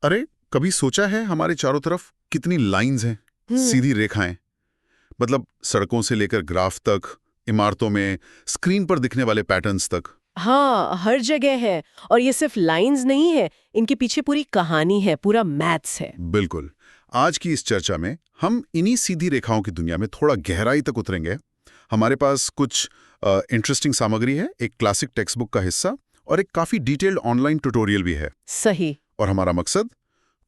अरे, कभी सोचा है हमारे चारों तरफ कितनी लाइंस हैं, सीधी रेखाएं। मतलब सड़कों से लेकर ग्राफ तक, इमारतों में, स्क्रीन पर दिखने वाले पैटर्न्स तक। हाँ, हर जगह है। और ये सिर्फ लाइंस नहीं है, इनके पीछे पूरी कहानी है, पूरा मैथ्स है। बिल्कुल। आज की इस चर्चा में हम इन्हीं सीधी रेखाओं की दुनिया में थोड़ा गहराई तक उतरेंगे। हमारे पास कुछ इंटरेस्टिंग सामग्री है, एक क्लासिक टेक्स्ट बुक का हिस्सा और एक काफी डिटेल्ड ऑनलाइन ट्यूटोरियल भी है। सही। और हमारा मकसद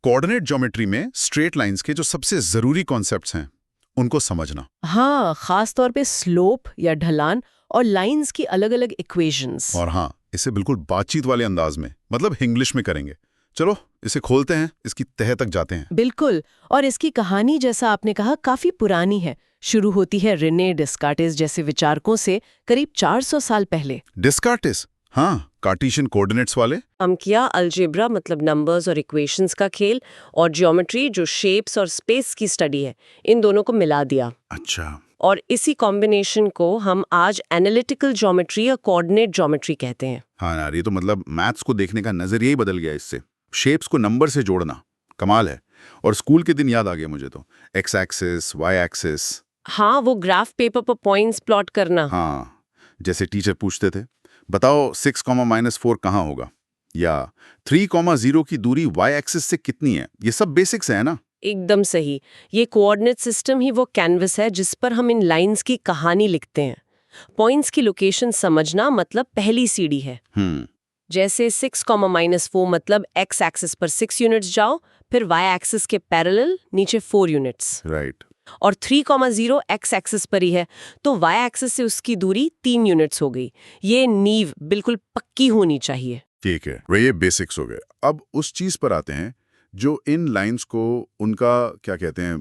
कोऑर्डिनेट ज्योमेट्री में स्ट्रेट लाइंस के जो सबसे जरूरी कॉन्सेप्ट्स हैं उनको समझना। हाँ, खास तौर पे स्लोप या ढलान और लाइंस की अलग-अलग इक्वेशंस। और हाँ, इसे बिल्कुल बातचीत वाले अंदाज में, मतलब इंग्लिश में करेंगे। चलो इसे खोलते हैं, इसकी तह तक जाते हैं। बिल्कुल। और इसकी कहानी, जैसा आपने कहा, काफी पुरानी है। शुरू होती है रेने डिस्कार्टिस जैसे विचारकों से करीब 400 साल पहले। डिस्कार्टिस, हाँ, कार्टेशियन कोऑर्डिनेट्स वाले। हम किया अलजेब्रा मतलब नंबर्स और इक्वेशंस का खेल, और ज्योमेट्री जो शेप्स और स्पेस की स्टडी है, इन दोनों को मिला दिया। अच्छा। और इसी कॉम्बिनेशन को हम आज एनालिटिकल ज्योमेट्री या कोऑर्डिनेट ज्योमेट्री कहते हैं। हाँ यार, ये तो मतलब मैथ्स को देखने का नजरिया ही बदल गया इससे। शेप्स को नंबर से जोड़ना कमाल है। और स्कूल के दिन याद आ गया मुझे तो। X axis, Y axis. हाँ, वो ग्राफ पेपर पर पॉइंट्स प्लॉट करना। हाँ, जैसे टीचर पूछते थे, बताओ 6, -4 कहाँ होगा, या 3, 0 की दूरी वाई एक्सिस से कितनी है। ये सब बेसिक्स है ना। एकदम सही। ये कोऑर्डिनेट सिस्टम ही वो कैनवस है जिस पर हम इन लाइंस की कहानी लिखते हैं। पॉइंट्स की लोकेशन समझना मतलब पहली सीढ़ी है। जैसे 6, -4 मतलब एक्स एक्सिस पर 6 यूनिट्स जाओ, फिर वाई एक्सिस के पैरेलल नीचे 4 यूनिट्स। राइट। और 3, 0 एक्स एक्सिस पर ही है, तो वाई एक्सिस से उसकी दूरी 3 यूनिट्स हो गई। ये नींव बिल्कुल पक्की होनी चाहिए। ठीक है, वे ये बेसिक्स हो गए। अब उस चीज पर आते हैं जो इन लाइंस को उनका क्या कहते हैं,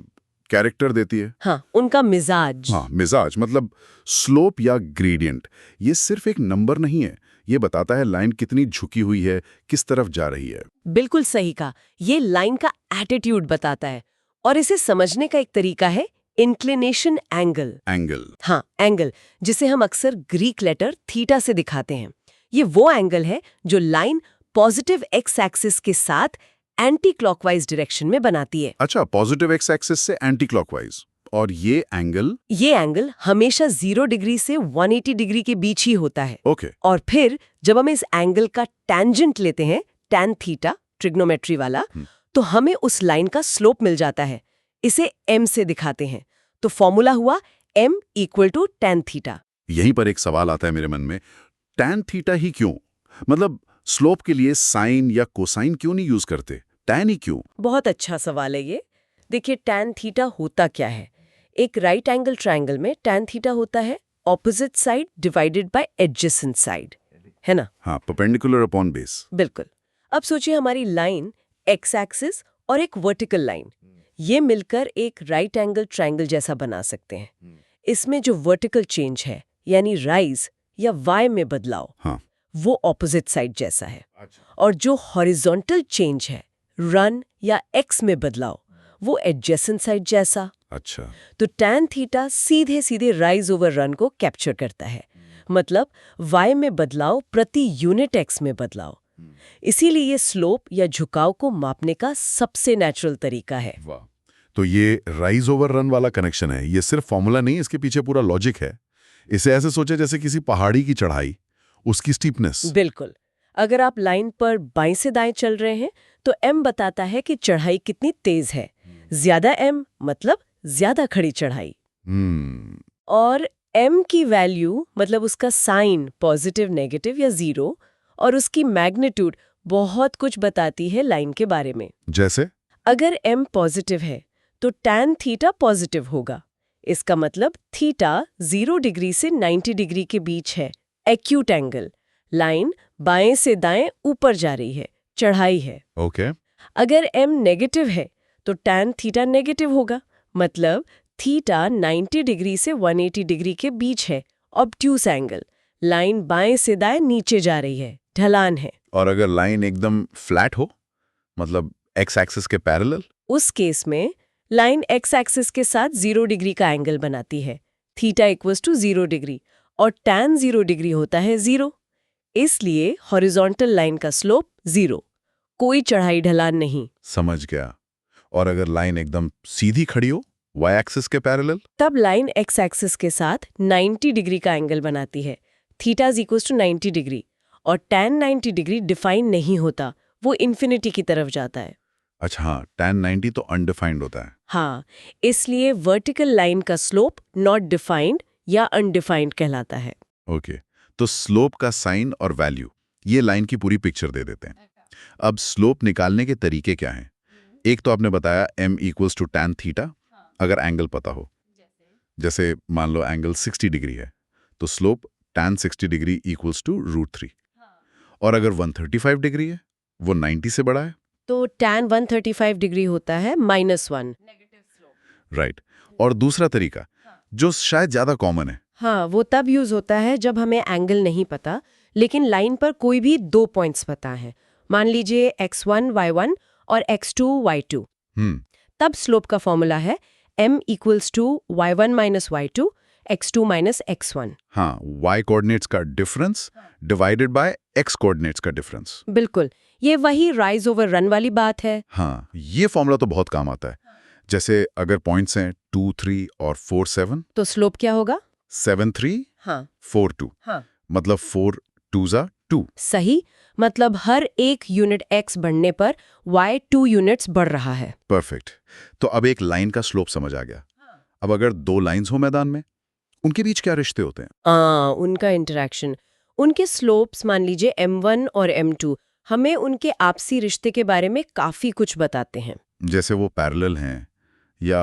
कैरेक्टर देती है। हाँ, उनका मिजाज। हाँ, मिजाज मतलब स्लोप या ग्रेडियंट। ये सिर्फ एक नंबर नहीं है, ये बताता है लाइन कितनी झुकी हुई है, किस तरफ जा रही है। बिल्कुल सही कहा। ये लाइन का एटीट्यूड बताता है। और इसे समझने का एक तरीका है इंक्लिनेशन एंगल। एंगल। हाँ, एंगल, जिसे हम अक्सर ग्रीक लेटर थीटा से दिखाते हैं। ये वो एंगल है जो लाइन पॉजिटिव एक्स एक्सिस के साथ एंटी क्लॉकवाइज डायरेक्शन में बनाती है। अच्छा, पॉजिटिव एक्स एक्सिस से एंटी क्लॉकवाइज। और ये एंगल हमेशा 0 डिग्री से 180 डिग्री के बीच ही होता है। ओके। और फिर जब हम इस एंगल का टेंजेंट लेते हैं, टैन थीटा, ट्रिग्नोमेट्री वाला, तो हमें उस लाइन का स्लोप मिल जाता है। इसे m से दिखाते हैं, तो फॉर्मूला हुआ m = tan थीटा। यहीं पर एक सवाल आता है मेरे मन में, टैन थीटा ही क्यों? मतलब स्लोप के लिए साइन या कोसाइन क्यों नहीं यूज करते, टैन ही क्यों? बहुत अच्छा सवाल है ये। देखिए, टैन थीटा होता क्या है। एक राइट एंगल ट्रायंगल में टैन थीटा होता है opposite side divided by adjacent side, है ना। हाँ, परपेंडिकुलर अपॉन बेस। बिल्कुल। अब सोचिए, हमारी लाइन एक्स एक्सिस और एक वर्टिकल लाइन, ये मिलकर एक राइट एंगल ट्रायंगल जैसा बना सकते हैं। इसमें जो वर्टिकल चेंज है, यानी राइज या वाई में बदलाव, हाँ। वो ऑपोजिट साइड जैसा है। और जो हॉरिजॉन्टल चेंज है, रन या एक्स में बदलाव, वो एडजेसेंट साइड जैसा। अच्छा। तो टैन थीटा सीधे सीधे राइज ओवर रन को कैप्चर करता है। मतलब वाई में बदलाव प्रति यूनिट एक्स में बदलाव। इसीलिए ये स्लोप या झुकाव को मापने का सबसे नेचुरल तरीका है। वाह, तो ये राइज ओवर रन वाला कनेक्शन है, ये सिर्फ फॉर्मूला नहीं, इसके पीछे पूरा लॉजिक है। इसे ऐसे सोचे जैसे किसी पहाड़ी की चढ़ाई, उसकी स्टीपनेस। बिल्कुल। अगर आप लाइन पर बाएं से दाएं चल रहे हैं, तो m बताता है कि चढ़ाई कितनी तेज है। ज्यादा m मतलब ज्यादा खड़ी चढ़ाई। और m की वैल्यू मतलब उसका साइन, पॉजिटिव, नेगेटिव या 0, और उसकी मैग्नीट्यूड बहुत कुछ बताती है लाइन के बारे में। जैसे अगर m पॉजिटिव है तो टैन थीटा पॉजिटिव होगा। इसका मतलब थीटा 0 डिग्री से 90 डिग्री के बीच है, एक्यूट एंगल। लाइन बाएं से दाएं ऊपर जा रही है, चढ़ाई है। ओके। अगर m नेगेटिव है तो टैन थीटा नेगेटिव होगा, मतलब थीटा 90 डिग्री से 180 डिग्री के बीच है, ऑब्ट्यूस एंगल। लाइन बाएं से दाएं नीचे जा रही है, ढलान है। और अगर लाइन एकदम फ्लैट हो, मतलब एक्स एक्सिस के पैरेलल? उस केस में लाइन एक्स एक्सिस के साथ 0 डिग्री का एंगल बनाती है, थीटा = 0 डिग्री, और टैन 0 डिग्री होता है 0। इसलिए हॉरिजॉन्टल लाइन का स्लोप 0, कोई चढ़ाई ढलान नहीं। समझ गया। और अगर लाइन एकदम सीधी खड़ी हो, वाई एक्सिस के पैरेलल? तब लाइन एक्स एक्सिस के साथ 90 डिग्री का एंगल बनाती है। Theta is equals to 90 degree. और tan 90 डिग्री डिफाइन नहीं होता, वो इन्फिनिटी की तरफ जाता है। अच्छा हाँ, tan 90 तो अनडिफाइंड होता है। हाँ, इसलिए वर्टिकल लाइन का स्लोप नॉट डिफाइंड या अनडिफाइंड कहलाता है। ओके, तो स्लोप का साइन और वैल्यू ये लाइन की पूरी पिक्चर दे देते हैं। अब स्लोप निकालने के तरीके क्या हैं? एक तो आपने बताया m equals to tan theta, अगर एंगल पता हो। जैसे मान लो एंगल 60 डिग्री है, तो slope tan 60 degree equals to √3। और अगर 135 डिग्री है, वो 90 से बड़ा है, तो tan 135 डिग्री होता है -1। राइट। और दूसरा तरीका जो शायद ज्यादा कॉमन है, हाँ, वो तब यूज होता है जब हमें एंगल नहीं पता, लेकिन लाइन पर कोई भी 2 पॉइंट्स पता है। मान लीजिए x1 y1 और x2 y2। तब स्लोप का फॉर्मूला है m equals to y1 minus y2 x2 minus x1। हाँ, y कोऑर्डिनेट्स का difference divided by x coordinates का डिफरेंस। बिल्कुल, ये वही राइज ओवर रन वाली बात है। हाँ, ये फॉर्मूला तो बहुत काम आता है। जैसे अगर पॉइंट्स हैं 2, 3 और 4, 7, तो स्लोप क्या होगा? 7, 3, हाँ 4, 2, हाँ मतलब 4 2 2। सही, मतलब हर एक यूनिट x बढ़ने पर y 2 यूनिट्स बढ़ रहा है। परफेक्ट। तो अब एक लाइन का स्लोप समझ आ गया। अब अगर दो लाइंस हो मैदान में, उनके बीच क्या रिश्ते होते हैं? उनका इंटरेक्शन, उनके स्लोप्स मान लीजिए m1 और m2 हमें उनके आपसी रिश्ते के बारे में काफी कुछ बताते हैं। जैसे वो पैरेलल हैं या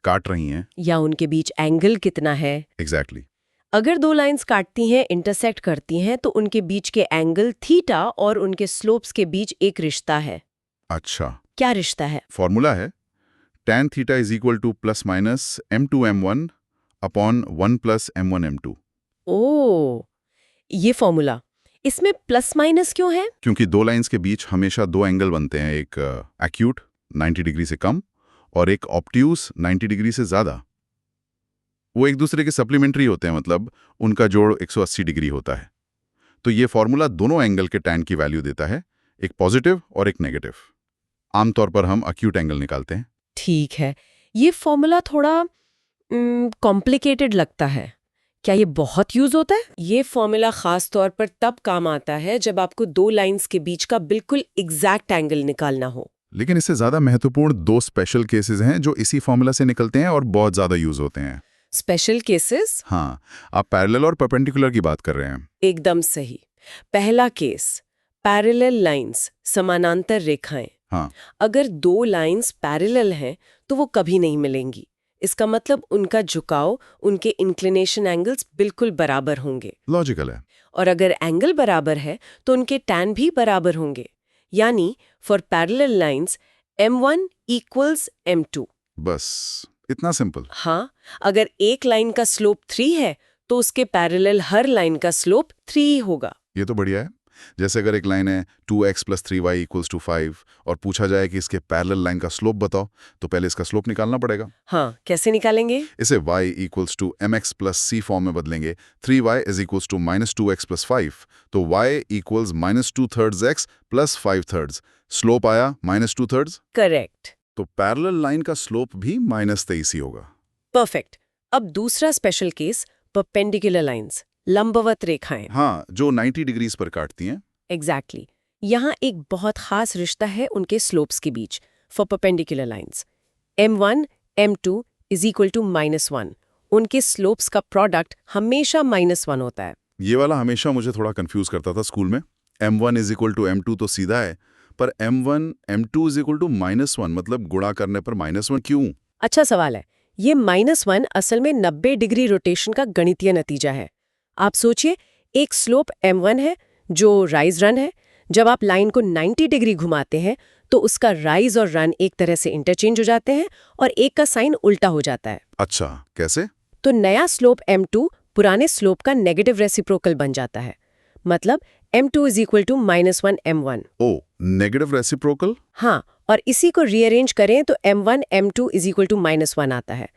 काट रही हैं? या उनके बीच एंगल कितना है। एग्जैक्टली। अगर दो लाइंस काटती हैं, इंटरसेक्ट करती हैं, तो उनके बीच के एंगल थीटा और उनके स्लोप्स के बीच एक रिश्ता है। अच्छा, क्या रिश्ता है? फॉर्मूला है tan theta is equal two plus minus m2 m1 upon 1 plus m1 m2। ओ, ये फॉर्मूला, इसमें प्लस माइनस क्यों है? क्योंकि दो लाइंस के बीच हमेशा दो एंगल बनते हैं, एक एक्यूट 90 डिग्री से कम और एक ऑब्ट्यूस 90 डिग्री से ज्यादा। वो एक दूसरे के सप्लीमेंट्री होते हैं, मतलब उनका जोड़ 180 डिग्री होता है। तो ये फॉर्मूला दोनों एंगल के tan की वैल्यू देता है, एक पॉजिटिव और एक नेगेटिव। आमतौर पर हम एक्यूट एंगल निकालते हैं। ठीक है, ये फॉर्मूला थोड़ा कॉम्प्लिकेटेड लगता है। क्या ये बहुत यूज होता है? ये फॉर्मूला खास तौर पर तब काम आता है जब आपको दो लाइंस के बीच का बिल्कुल एग्जैक्ट एंगल निकालना हो। लेकिन इससे ज्यादा महत्वपूर्ण दो स्पेशल केसेस हैं जो इसी फॉर्मूला से निकलते हैं और बहुत ज्यादा यूज होते हैं। Special cases? हाँ, आप पैरेलल और परपेंडिकुलर की बात कर रहे हैं। एकदम सही। पहला केस, पैरेलल लाइंस, समानांतर रेखाएं। हाँ, अगर दो लाइंस पैरेलल हैं तो वो कभी नहीं मिलेंगी। इसका मतलब उनका झुकाव, उनके इंक्लिनेशन एंगल्स बिल्कुल बराबर होंगे। लॉजिकल है। और अगर एंगल बराबर है तो उनके tan भी बराबर होंगे। यानी for parallel lines m1 equals m2। बस इतना सिंपल। हाँ, अगर एक लाइन का स्लोप 3 है तो उसके पैरेलल हर लाइन का स्लोप 3 ही होगा। ये तो बढ़िया है। जैसे अगर एक लाइन है 2x + 3y = 5 और पूछा जाए कि इसके पैरेलल लाइन का स्लोप बताओ, तो पहले इसका स्लोप निकालना पड़ेगा। हाँ, कैसे निकालेंगे? इसे y = mx + c फॉर्म में बदलेंगे। 3y = -2x + 5, तो y = -2/3 x + 5/3। स्लोप आया -2/3। करेक्ट। तो पैरेलल लाइन का स्लोप भी -23 ही होगा। परफेक्ट। अब दूसरा स्पेशल केस, परपेंडिकुलर लाइंस, लंबवत रेखाएं। हाँ, जो 90 डिग्रीज पर काटती हैं। एग्जैक्टली। यहाँ एक बहुत खास रिश्ता है उनके स्लोप्स के बीच। For perpendicular lines m1 m2 = -1। उनके स्लोप्स का प्रोडक्ट हमेशा -1 होता है। ये वाला हमेशा मुझे थोड़ा कंफ्यूज करता था स्कूल में। m1 = m2 तो सीधा है, पर m1 m2 = -1, मतलब गुणा करने पर -1 क्यों? अच्छा सवाल है। ये -1 असल में 90 डिग्री रोटेशन का गणितीय नतीजा है। आप सोचिए, एक स्लोप m1 है जो राइज रन है। जब आप लाइन को 90 डिग्री घुमाते हैं तो उसका राइज और रन एक तरह से इंटरचेंज हो जाते हैं और एक का साइन उल्टा हो जाता है। अच्छा, कैसे? तो नया स्लोप m2 पुराने स्लोप का नेगेटिव रेसिप्रोकल बन जाता है। मतलब m2 = -1 m1। ओ, नेगेटिव रेसिप्रोकल? हाँ, और इसी को रीअरेंज करें तो m1 m2 = -1 आता है।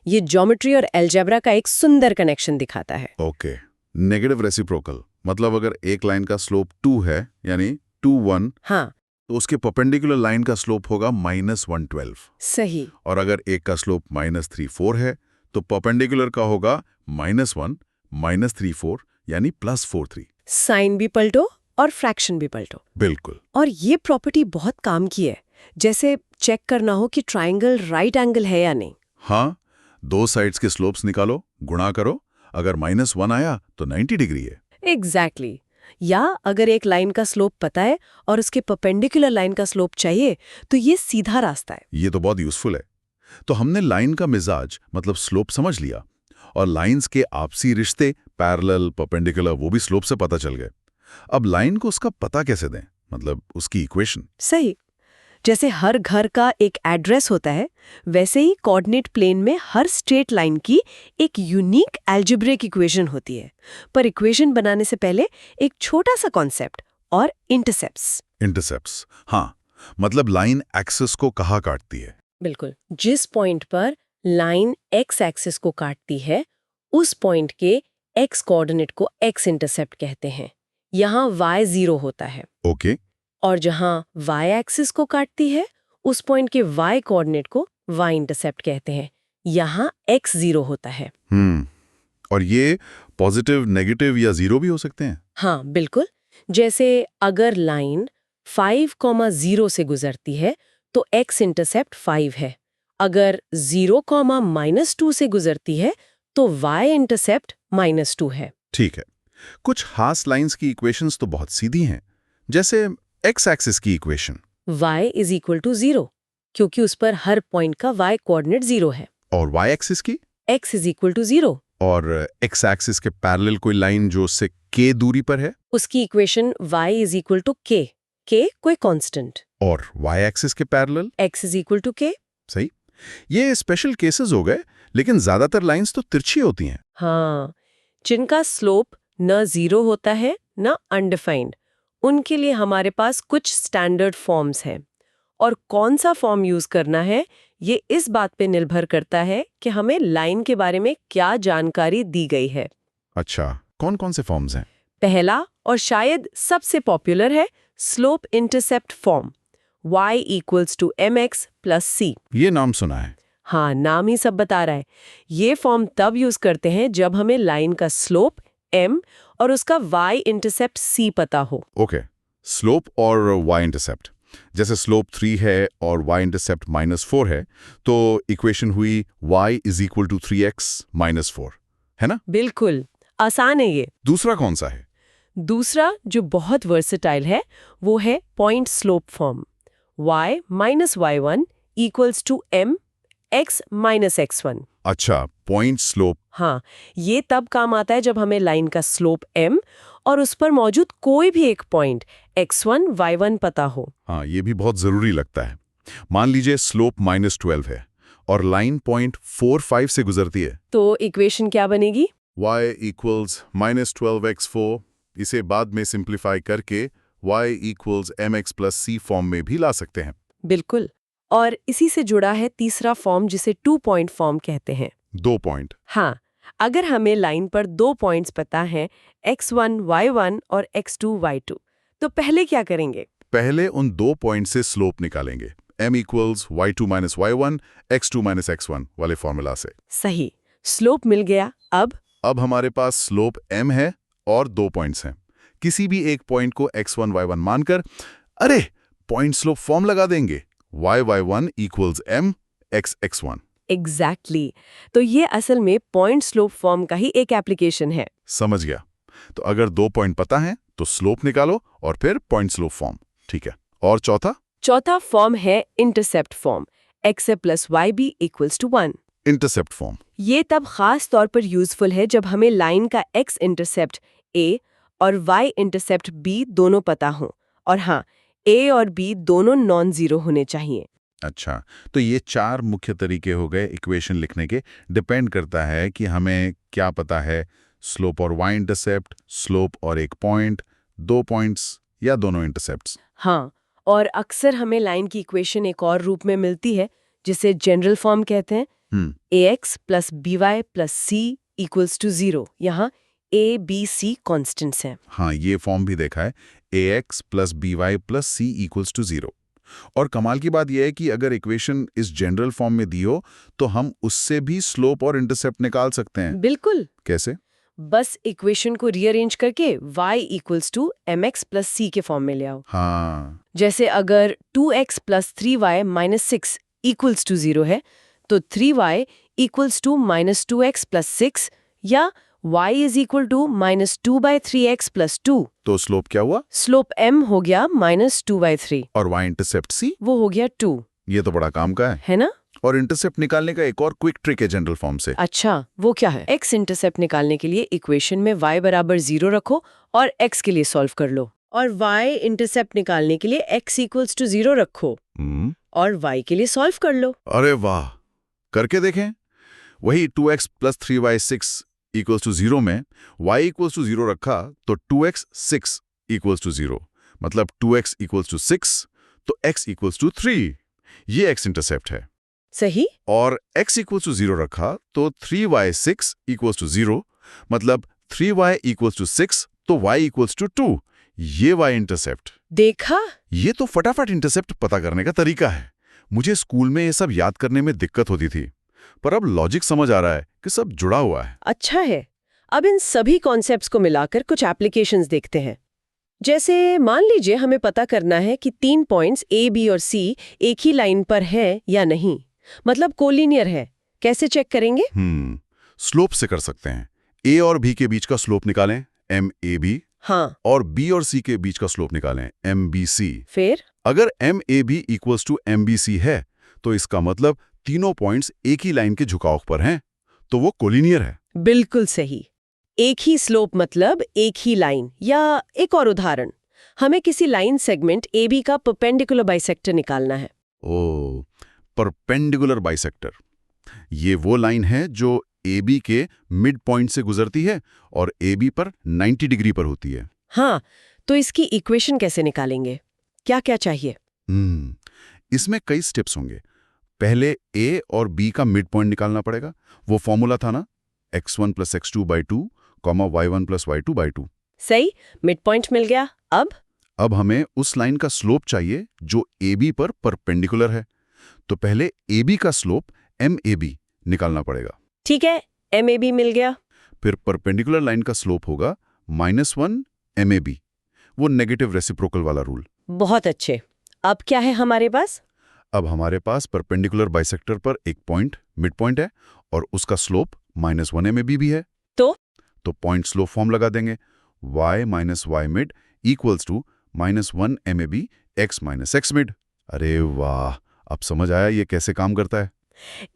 ये ज्योमेट्री और अलजेब्रा का एक सुंदर कनेक्शन दिखाता है। ओके, नेगेटिव रेसिप्रोकल मतलब अगर एक लाइन का स्लोप 2 है, यानी 2 1, हाँ, तो उसके परपेंडिकुलर लाइन का स्लोप होगा -112। सही। और अगर एक का स्लोप -34 है तो परपेंडिकुलर का होगा -1 -34 यानी +43। साइन भी पलटो और फ्रैक्शन भी पलटो। बिल्कुल। और ये प्रॉपर्टी बहुत काम की है, जैसे चेक करना हो कि ट्रायंगल राइट एंगल है या नहीं। हाँ, दो साइड्स के स्लोप्स निकालो, गुणा करो, अगर -1 आया तो 90 डिग्री है। एग्जैक्टली। या अगर एक लाइन का स्लोप पता है और उसके परपेंडिकुलर लाइन का स्लोप चाहिए तो ये सीधा रास्ता है। ये तो बहुत यूजफुल है। तो हमने लाइन का मिजाज मतलब स्लोप समझ लिया और लाइंस के आपसी रिश्ते पैरेलल, परपेंडिकुलर वो भी स्लोप से पता चल गए। अब लाइन को उसका पता कैसे दें, मतलब उसकी इक्वेशन। सही। जैसे हर घर का एक एड्रेस होता है, वैसे ही कोऑर्डिनेट प्लेन में हर स्ट्रेट लाइन की एक यूनिक अलजेब्रिक इक्वेशन होती है। पर इक्वेशन बनाने से पहले एक छोटा सा कॉन्सेप्ट और इंटरसेप्ट्स। इंटरसेप्ट्स, हाँ, मतलब लाइन एक्सिस को कहाँ काटती है। बिल्कुल। जिस पॉइंट पर लाइन एक्स एक्सिस को काटती है, उस पॉइंट के एक्स कोऑर्डिनेट को एक्स इंटरसेप्ट कहते हैं। यहाँ y 0 होता है। ओके। और जहाँ y एक्सिस को काटती है, उस पॉइंट के y कोऑर्डिनेट को y इंटरसेप्ट कहते हैं। यहाँ x 0 होता है। और ये पॉजिटिव, नेगेटिव या जीरो भी हो सकते हैं। हाँ, बिल्कुल। जैसे अगर लाइन 5,0 से गुजरती है तो x इंटरसेप्ट 5 है। अगर 0,-2 से गुजरती है तो y इंटरसेप्ट -2 है। ठीक है। कुछ हास लाइंस की इक्वेशंस तो बहुत सीधी हैं, जैसे एक्स एक्सिस की इक्वेशन। y = 0, क्योंकि उस पर हर पॉइंट का y कोऑर्डिनेट 0 है। और वाई एक्सिस की? x = 0। और एक्स एक्सिस के पैरेलल कोई लाइन जो उससे k दूरी पर है? उसकी इक्वेशन y = k, k कोई कांस्टेंट। और वाई एक्सिस के पैरेलल? x = k। सही। ये स्पेशल केसेस हो गए, लेकिन ज्यादातर लाइंस तो तिरछी होती हैं। हाँ, जिनका स्लोप न 0 होता है न अनडिफाइंड, उनके लिए हमारे पास कुछ स्टैंडर्ड फॉर्म्स हैं। और कौन सा फॉर्म यूज करना है, ये इस बात पे निर्भर करता है कि हमें लाइन के बारे में क्या जानकारी दी गई है। अच्छा, कौन कौन से फॉर्म्स हैं? पहला और शायद सबसे पॉपुलर है slope intercept form, y = mx + c। ये नाम सुना है। हाँ, नाम ही सब बता रहा है। ये फॉर्म तब यूज करते हैं जब हमें लाइन का स्लोप m और उसका y इंटरसेप्ट c पता हो। ओके, स्लोप और वाई इंटरसेप्ट। जैसे स्लोप 3 है और वाई इंटरसेप्ट -4 है, तो इक्वेशन हुई y = 3x - 4, है ना? बिल्कुल, आसान है ये। दूसरा कौन सा है? दूसरा जो बहुत वर्सेटाइल है, वो है point slope form, y - y1 = m x - x1। अच्छा, पॉइंट स्लोप। हाँ, ये तब काम आता है जब हमें लाइन का स्लोप m और उस पर मौजूद कोई भी एक पॉइंट x1, y1 पता हो। हाँ, ये भी बहुत जरूरी लगता है। मान लीजिए स्लोप -12 है और लाइन पॉइंट 4, 5 से गुजरती है। तो इक्वेशन क्या बनेगी? y = -12x4। इसे बाद में सिंप्लीफाई करके y = mx + c फॉर्म में भी ला सकते हैं। बिल्कुल। और इसी से जुड़ा है तीसरा फॉर्म, जिसे 2 पॉइंट फॉर्म कहते हैं। 2 पॉइंट। हाँ, अगर हमें लाइन पर 2 पॉइंट्स पता हैं, x1, y1 और x2, y2, तो पहले क्या करेंगे? पहले उन 2 पॉइंट से स्लोप निकालेंगे, m = y2 - y1 x2 - x1 वाले फॉर्मूला से। सही, स्लोप मिल गया। अब हमारे पास स्लोप m है और 2 पॉइंट्स हैं। किसी भी एक पॉइंट को x1, y1 मानकर, अरे, पॉइंट स्लोप फॉर्म लगा देंगे, y1 = m x x1। Exactly. तो ये असल में पॉइंट स्लोप फॉर्म का ही एक एप्लीकेशन है। समझ गया। तो अगर 2 पॉइंट पता है तो स्लोप निकालो और फिर पॉइंट स्लोप फॉर्म। ठीक है। और चौथा फॉर्म है intercept form, x + yb = 1। Intercept form. ये तब खास तौर पर यूजफुल है जब हमें लाइन का x इंटरसेप्ट a और y इंटरसेप्ट b दोनों पता हों। और हाँ, a और b दोनों नॉन जीरो होने चाहिए। अच्छा, तो ये 4 मुख्य तरीके हो गए इक्वेशन लिखने के। डिपेंड करता है कि हमें क्या पता है, स्लोप और वाई इंटरसेप्ट, स्लोप और एक पॉइंट, 2 पॉइंट्स या दोनों इंटरसेप्ट्स। हाँ, और अक्सर हमें लाइन की इक्वेशन एक और रूप में मिलती है, जिसे जनरल फॉर्म कहते हैं, ax + by + c = 0। यहाँ a, b, c कॉन्स्टेंट्स हैं। हाँ, ये फॉर्म भी देखा है, ax plus by plus c equals to 0। और कमाल की बात यह है कि अगर इक्वेशन इस जनरल फॉर्म में दी हो तो हम उससे भी स्लोप और इंटरसेप्ट निकाल सकते हैं। बिल्कुल। कैसे? बस इक्वेशन को रीअरेंज करके y equals to mx plus c के फॉर्म में ले आओ। हाँ, जैसे अगर 2x plus 3y minus 6 equals to 0 है तो 3y equals to minus 2x plus 6 या y is equal to minus 2/3x plus 2। तो स्लोप क्या हुआ? स्लोप m हो गया माइनस 2/3 और y इंटरसेप्ट c? वो हो गया 2। ये तो बड़ा काम का है ना? और इंटरसेप्ट निकालने का एक और क्विक ट्रिक है जनरल फॉर्म से। अच्छा, वो क्या है? x इंटरसेप्ट निकालने के लिए इक्वेशन में y बराबर 0 रखो और x के लिए सॉल्व कर लो, और y इंटरसेप्ट निकालने के लिए x इक्वल्स टू 0 रखो और y के लिए सॉल्व कर लो। अरे वाह, करके देखें। वही 2x plus 3y 6 equals to 0 में y इक्वल्स टू 0 रखा तो 2x 6 इक्वल्स टू 0, मतलब 2x इक्वल्स टू 6 तो x इक्वल्स टू 3। ये x इंटरसेप्ट है। सही। और x इक्वल्स टू 0 रखा तो 3y 6 इक्वल्स टू 0, मतलब 3y इक्वल्स टू 6 तो y इक्वल्स टू 2। ये y इंटरसेप्ट। देखा? ये तो फटाफट इंटरसेप्ट पता करने का तरीका है। मुझे स्कूल में ये सब याद करने में दिक्कत होती थी, पर अब लॉजिक समझ आ रहा है कि सब जुड़ा हुआ है। अच्छा है। अब इन सभी कॉन्सेप्ट्स को मिलाकर कुछ एप्लीकेशंस देखते हैं। जैसे मान लीजिए हमें पता करना है कि 3 पॉइंट्स A, B और C एक ही लाइन पर है या नहीं, मतलब कोलिनियर है। कैसे चेक करेंगे? स्लोप से कर सकते हैं। A और B के बीच का स्लोप निकालें, MAB। हाँ। और B और C के बीच का स्लोप निकालें, MBC। फिर अगर MAB इक्वल्स टू MBC है तो इसका मतलब तीनों पॉइंट्स एक ही लाइन के झुकाव पर हैं, तो वो कोलिनियर है। बिल्कुल सही। एक ही स्लोप मतलब एक ही लाइन। या एक और उदाहरण, हमें किसी लाइन सेगमेंट AB का परपेंडिकुलर बाइसेक्टर निकालना है। ओ, परपेंडिकुलर बाइसेक्टर। ये वो लाइन है जो AB के मिड पॉइंट से गुजरती है और AB पर 90 डिग्री पर होती है। हाँ, तो इसकी इक्वेशन कैसे निकालेंगे? क्या क्या चाहिए? इसमें कई स्टेप्स होंगे। पहले A और B का मिड पॉइंट निकालना पड़ेगा। वो फॉर्मूला था ना, x1 plus x2/2, y1 plus y2/2। सही, मिड पॉइंट मिल गया। अब हमें उस लाइन का स्लोप चाहिए जो AB पर परपेंडिकुलर है। तो पहले AB का स्लोप MAB निकालना पड़ेगा। ठीक है, MAB मिल गया। फिर परपेंडिकुलर लाइन का स्लोप होगा -1 MAB, वो नेगेटिव रेसिप्रोकल वाला रूल। बहुत अच्छे। अब क्या है हमारे पास? अब हमारे पास परपेंडिकुलर बाइसेक्टर पर एक पॉइंट मिड पॉइंट है और उसका स्लोप -1 MAB भी है। तो पॉइंट स्लोप फॉर्म लगा देंगे, y minus y mid equals to -1 MAB x minus x mid. अरे वाह, अब समझ आया ये कैसे काम करता है।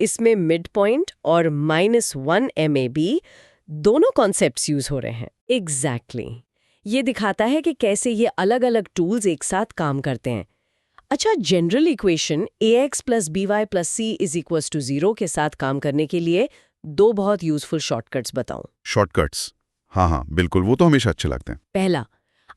इसमें मिड पॉइंट और -1 MAB दोनों कॉन्सेप्ट्स यूज हो रहे हैं। एग्जैक्टली। ये दिखाता है कि कैसे ये अलग अलग टूल्स एक साथ काम करते हैं। अच्छा, general equation ax plus by plus c is equals to 0 के साथ काम करने के लिए दो बहुत यूजफुल शॉर्टकट्स बताऊं। शॉर्टकट्स? हाँ, बिल्कुल, वो तो हमेशा अच्छे लगते हैं। पहला,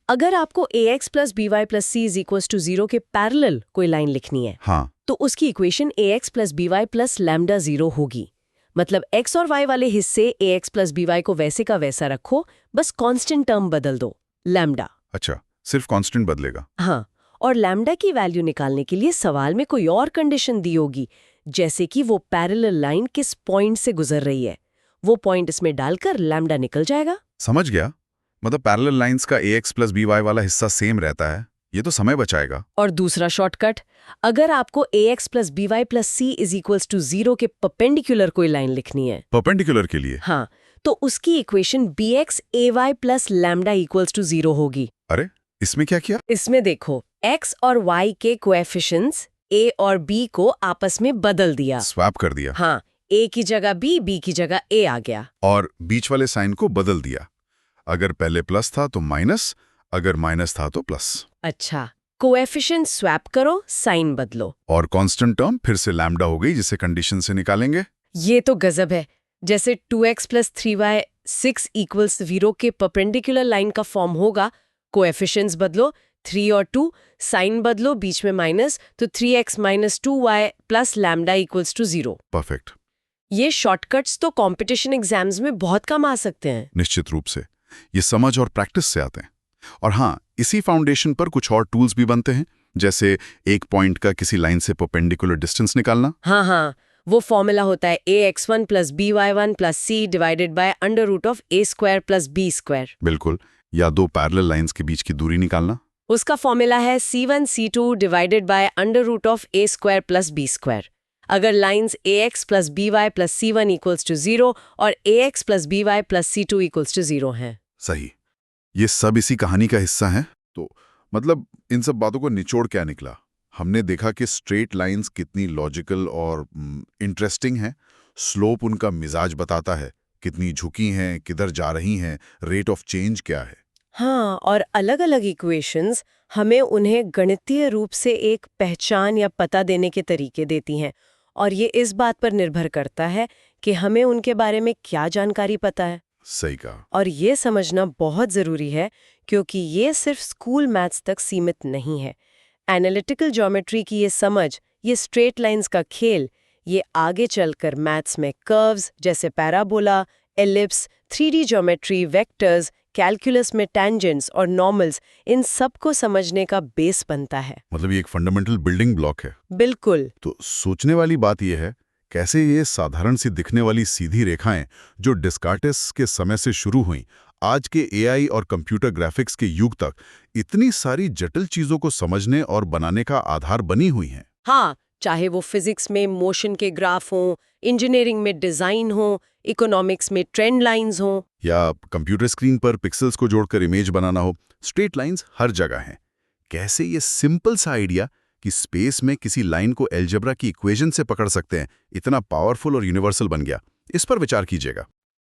अगर आपको ax plus by plus c is equals to 0 के पैरेलल कोई लाइन लिखनी है, हाँ, तो उसकी equation ax plus by plus lambda 0 होगी। मतलब x और y वाले हिस्से ax प्लस by को वैसे का वैसा रखो, बस कांस्टेंट टर्म बदल दो, लैम्डा। अच्छा, सिर्फ कांस्टेंट बदलेगा। हाँ, और लैम्डा की वैल्यू निकालने के लिए सवाल में कोई और कंडीशन दी होगी, जैसे कि वो पैरेलल लाइन किस पॉइंट से गुजर रही है। वो पॉइंट इसमें डालकर लैम्डा निकल जाएगा। समझ गया। मतलब पैरेलल लाइंस का ax प्लस by वाला हिस्सा सेम रहता है, ये तो समय बचाएगा। और दूसरा शॉर्टकट, अगर आपको ax plus by plus c is equals to 0 के परपेंडिकुलर कोई लाइन लिखनी है, परपेंडिकुलर के लिए? हाँ, तो उसकी equation bx ay plus lambda equals to 0 होगी। अरे, इसमें क्या किया? इसमें देखो, x और y के कोएफिशिएंट्स a और b को आपस में बदल दिया। स्वैप कर दिया। हाँ, a की जगह b की जगह a आ गया। और बीच वाले साइन को बदल दिया। अगर पहले प्लस था तो माइनस, अगर माइनस था तो प्लस। अच्छा, कोएफिशिएंट स्वैप करो, साइन बदलो। और कांस्टेंट टर्म फिर से लैम्डा हो गई, जिसे कंडीशन से निकालेंगे। ये तो गजब है। जैसे 2x प्लस 3y 6 इक्वल्स 0 के परपेंडिकुलर लाइन का फॉर्म होगा, कोएफिशिएंट्स बदलो, 3 और 2, साइन बदलो, बीच में माइनस, तो 3x minus 2y plus lambda equals to 0। Perfect. ये शॉर्टकट्स तो कंपटीशन एग्जाम्स में बहुत कम आ सकते हैं। निश्चित रूप से ये समझ और प्रैक्टिस से आते हैं। और हाँ, इसी फाउंडेशन पर कुछ और टूल्स भी बनते हैं, जैसे एक पॉइंट का किसी लाइन से परपेंडिकुलर डिस्टेंस निकालना। हाँ हाँ, वो फॉर्मूला होता है ax1 + by1 + c divided by √a² + b²। बिल्कुल। या दो पैरेलल लाइंस के बीच की दूरी निकालना। उसका फॉर्मूला है c1 c2 divided by √a² + b²। अगर लाइंस ax + by + c1 = 0 और ax + by + c2 = 0 हैं। सही। ये सब इसी कहानी का हिस्सा है। तो मतलब इन सब बातों को निचोड़ क्या निकला? हमने देखा कि स्ट्रेट लाइंस कितनी लॉजिकल और इंटरेस्टिंग हैं। स्लोप उनका मिजाज बताता है, कितनी झुकी हैं, किधर जा रही हैं, रेट ऑफ चेंज क्या है। हाँ, और अलग-अलग इक्वेशंस हमें उन्हें गणितीय रूप से एक पहचान या पता देने के तरीके देती हैं, और ये इस बात पर निर्भर करता है कि हमें उनके बारे में क्या जानकारी पता है। सही कहा। और ये समझना बहुत ज़रूरी है, क्योंकि ये सिर्फ स्कूल मैथ्स तक सीमित नहीं है। एनालिटिकल ज्योमेट्री की ये समझ, ये स्ट्रेट लाइंस का खेल, ये आगे चलकर मैथ्स में कर्व्स जैसे parabola, ellipse, 3D geometry, vectors, calculus में टेंजेंट्स और नॉर्मल्स, इन सब को समझने का बेस बनता है। मतलब ये एक फंडामेंटल बिल्डिंग ब्लॉक है। बिल्कुल। तो सोचने वाली बात यह है, कैसे ये साधारण सी दिखने वाली सीधी रेखाएं जो डिस्कार्टिस के समय से शुरू हुई, आज के एआई और कंप्यूटर ग्राफिक्स के युग तक इतनी सारी जटिल चीजों को समझने और बनाने का आधार बनी हुई हैं। हाँ, चाहे वो फिजिक्स में मोशन के ग्राफ हों, इंजीनियरिंग में डिजाइन हो, इकोनॉमिक्स में ट्रेंड लाइंस हों, या कंप्यूटर स्क्रीन पर पिक्सेल्स को जोड़कर इमेज बनाना हो, स्ट्रेट लाइंस हर जगह हैं। कैसे ये सिंपल सा आइडिया कि स्पेस में किसी लाइन को एल्जेब्रा की इक्वेशन से पकड़ सकते हैं, इतना पावरफुल और यूनिवर्सल बन गया, इस पर विचार कीजिएगा।